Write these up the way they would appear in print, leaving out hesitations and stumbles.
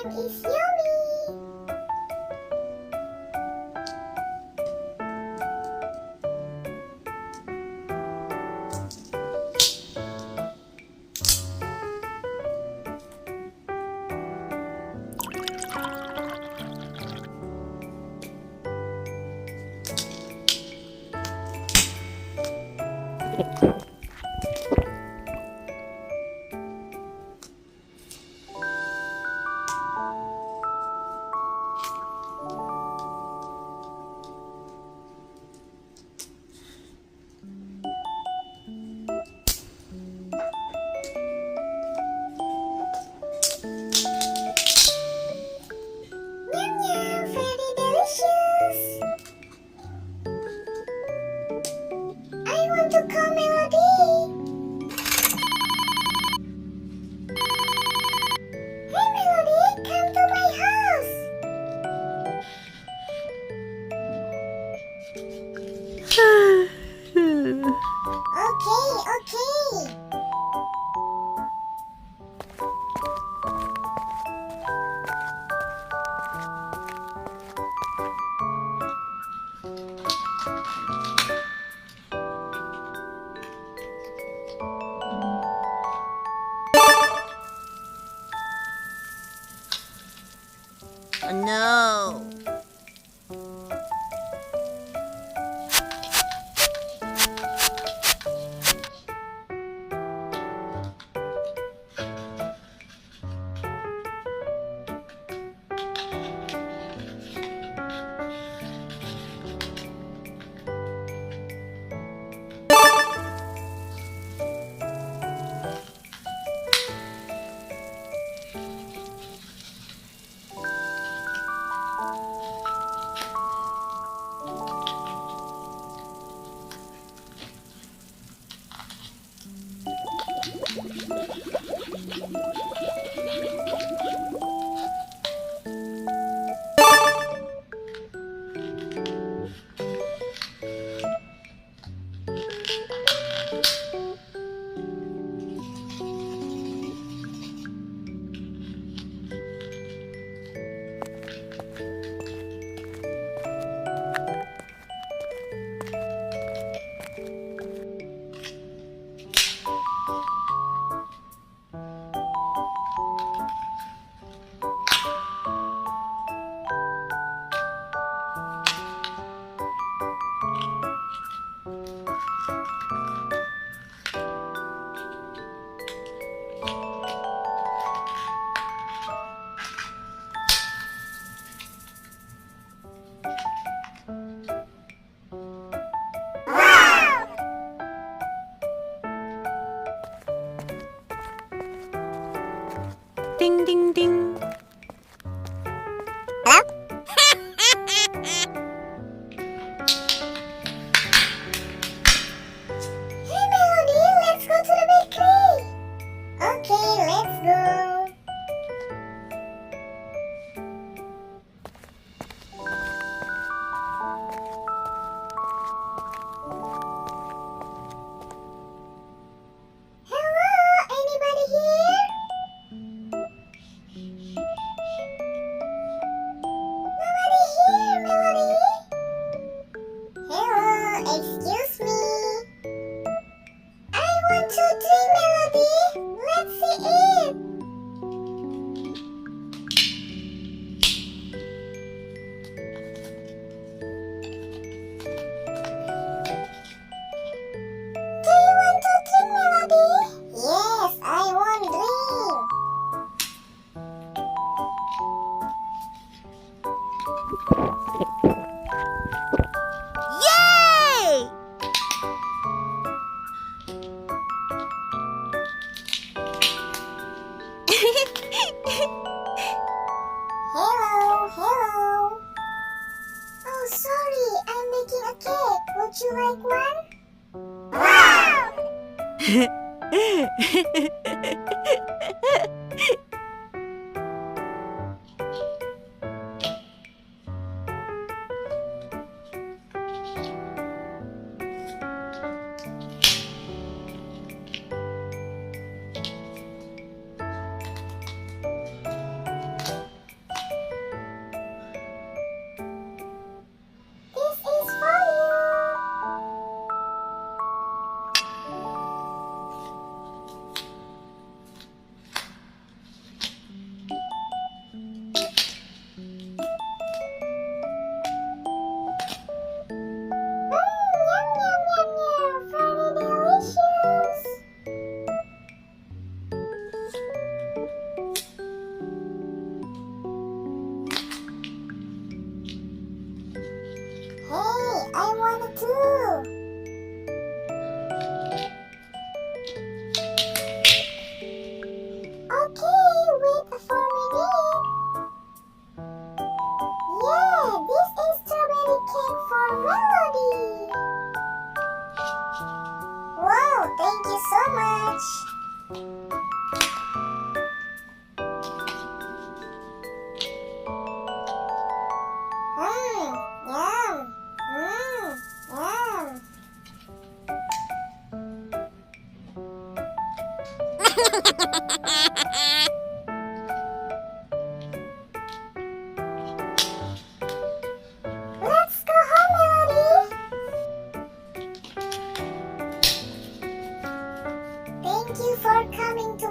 It's yummy! Yum yum, very delicious! I want to call Melody. Oh, no. Ding, ding, ding. Hey Melody, let's go to the bakery. Okay, let's go. Hello, anybody here? Nobody here, Melody. Hello, excuse me. I want to drink, Melody. Let's see it. Do you want to drink, Melody? Yes, I want drink. Yay! Hello, hello. Oh, sorry, I'm making a cake. Would you like one? Wow! This is for yum, yum, yum, yum. Very delicious. Hey, I want it too. Okay, wait for a minute. Yeah, this is strawberry cake for Melody. Wow, thank you so much. Yum, yum. Let's go home, Melody. Thank you for coming to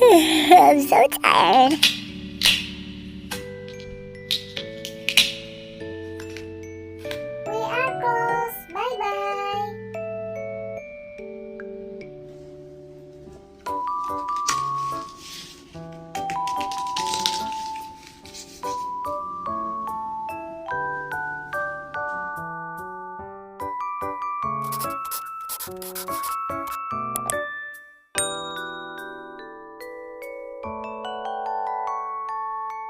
I'm so tired. We are close. Bye bye.